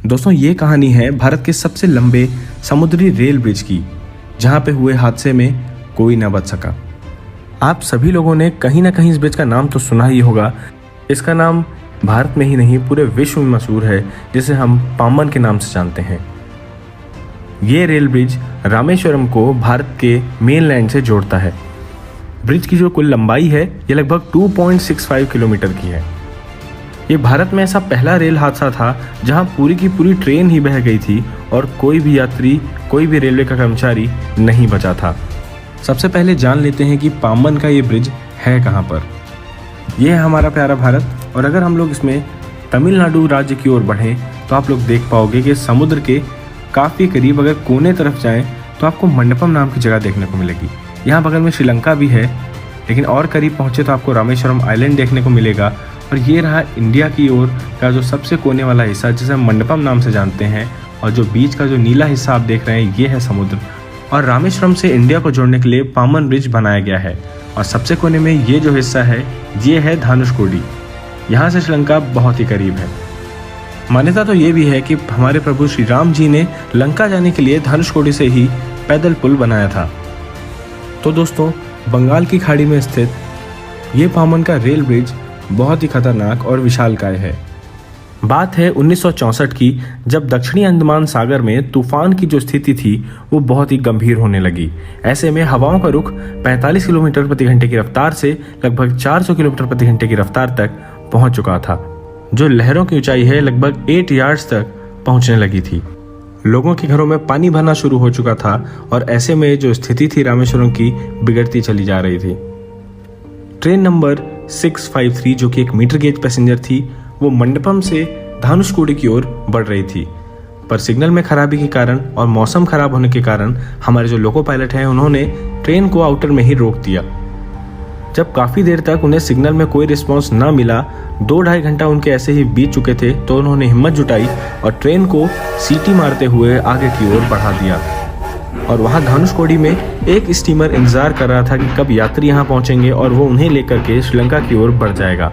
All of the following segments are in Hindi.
दोस्तों ये कहानी है भारत के सबसे लंबे समुद्री रेल ब्रिज की, जहाँ पे हुए हादसे में कोई न बच सका। आप सभी लोगों ने कहीं ना कहीं इस ब्रिज का नाम तो सुना ही होगा। इसका नाम भारत में ही नहीं पूरे विश्व में मशहूर है, जिसे हम पाम्बन के नाम से जानते हैं। ये रेल ब्रिज रामेश्वरम को भारत के मेनलैंड से जोड़ता है। ब्रिज की जो कुल लंबाई है ये लगभग 2.65 किलोमीटर की है। ये भारत में ऐसा पहला रेल हादसा था जहां पूरी की पूरी ट्रेन ही बह गई थी और कोई भी यात्री, कोई भी रेलवे का कर्मचारी नहीं बचा था। सबसे पहले जान लेते हैं कि पाम्बन का ये ब्रिज है कहाँ पर। यह है हमारा प्यारा भारत, और अगर हम लोग इसमें तमिलनाडु राज्य की ओर बढ़ें तो आप लोग देख पाओगे कि समुद्र के काफ़ी करीब अगर कोने तरफ जाएं तो आपको मंडपम नाम की जगह देखने को मिलेगी। यहाँ बगल में श्रीलंका भी है, लेकिन और करीब पहुँचे तो आपको रामेश्वरम आइलैंड देखने को मिलेगा। और ये रहा इंडिया की ओर का जो सबसे कोने वाला हिस्सा, जिसे हम मंडपम नाम से जानते हैं, और जो बीच का जो नीला हिस्सा आप देख रहे हैं ये है समुद्र। और रामेश्वरम से इंडिया को जोड़ने के लिए पाम्बन ब्रिज बनाया गया है। और सबसे कोने में ये जो हिस्सा है ये है धनुषकोडी। यहाँ से श्रीलंका बहुत ही करीब है। मान्यता तो ये भी है कि हमारे प्रभु श्री राम जी ने लंका जाने के लिए धनुषकोडी से ही पैदल पुल बनाया था। तो दोस्तों, बंगाल की खाड़ी में स्थित ये पाम्बन का रेल ब्रिज बहुत ही खतरनाक और विशालकाय है। बात है 1964 की, जब दक्षिणी अंडमान सागर में तूफान की जो स्थिति थी वो बहुत ही गंभीर होने लगी। ऐसे में हवाओं का रुख 45 किलोमीटर प्रति घंटे की रफ्तार से लगभग 400 किलोमीटर प्रति घंटे की रफ्तार तक पहुंच चुका था, जो लहरों की ऊंचाई है लगभग 8 यार्ड्स तक पहुंचने लगी थी। लोगों के घरों में पानी भरना शुरू हो चुका था और ऐसे में जो स्थिति थी रामेश्वरम की बिगड़ती चली जा रही थी। ट्रेन नंबर 653 जो कि एक मीटर गेज पैसेंजर थी, वो मंडपम से धनुषकोडी की ओर बढ़ रही थी, पर सिग्नल में खराबी के कारण और मौसम खराब होने के कारण हमारे जो लोको पायलट हैं उन्होंने ट्रेन को आउटर में ही रोक दिया। जब काफ़ी देर तक उन्हें सिग्नल में कोई रिस्पॉन्स ना मिला, 2-2.5 घंटा उनके ऐसे ही बीत चुके थे, तो उन्होंने हिम्मत जुटाई और ट्रेन को सीटी मारते हुए आगे की ओर बढ़ा दिया। और वहाँ धनुषकोडी में एक स्टीमर इंतजार कर रहा था कि कब यात्री यहाँ पहुँचेंगे और वो उन्हें लेकर के श्रीलंका की ओर बढ़ जाएगा।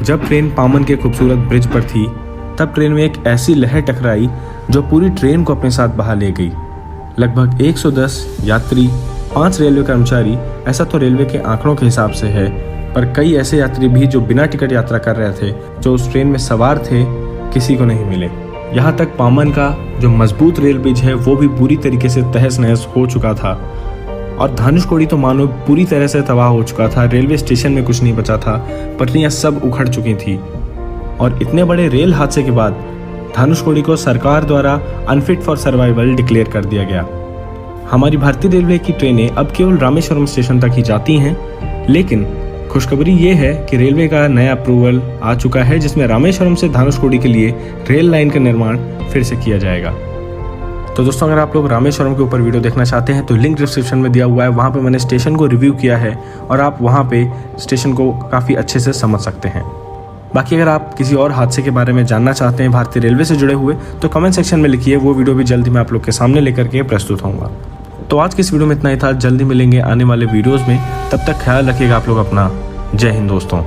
जब ट्रेन पाम्बन के खूबसूरत ब्रिज पर थी, तब ट्रेन में एक ऐसी लहर टकराई जो पूरी ट्रेन को अपने साथ बहा ले गई। लगभग 110 यात्री, 5 रेलवे कर्मचारी, ऐसा तो रेलवे के आंकड़ों के हिसाब से है, पर कई ऐसे यात्री भी जो बिना टिकट यात्रा कर रहे थे, जो उस ट्रेन में सवार थे, किसी को नहीं मिले। यहाँ तक पाम्बन का जो मजबूत रेल ब्रिज है वो भी पूरी तरीके से तहस नहस हो चुका था। और धनुषकोडी तो मानो पूरी तरह से तबाह हो चुका था। रेलवे स्टेशन में कुछ नहीं बचा था, पटरियाँ सब उखड़ चुकी थी। और इतने बड़े रेल हादसे के बाद धनुषकोडी को सरकार द्वारा अनफिट फॉर सर्वाइवल डिक्लेयर कर दिया गया। हमारी भारतीय रेलवे की ट्रेनें अब केवल रामेश्वरम स्टेशन तक ही जाती हैं, लेकिन खुशखबरी ये है कि रेलवे का नया अप्रूवल आ चुका है, जिसमें रामेश्वरम से धनुषकोडी के लिए रेल लाइन का निर्माण फिर से किया जाएगा। तो दोस्तों, अगर आप लोग रामेश्वरम के ऊपर वीडियो देखना चाहते हैं तो लिंक डिस्क्रिप्शन में दिया हुआ है, वहाँ पे मैंने स्टेशन को रिव्यू किया है और आप वहाँ पे स्टेशन को काफ़ी अच्छे से समझ सकते हैं। बाकी अगर आप किसी और हादसे के बारे में जानना चाहते हैं भारतीय रेलवे से जुड़े हुए, तो कमेंट सेक्शन में लिखिए, वो वीडियो भी जल्दी मैं आप लोग के सामने लेकर के प्रस्तुत होऊंगा। तो आज की इस वीडियो में इतना ही था। जल्दी मिलेंगे आने वाले वीडियोज़ में, तब तक ख्याल रखिएगा आप लोग अपना। जय हिंद दोस्तों।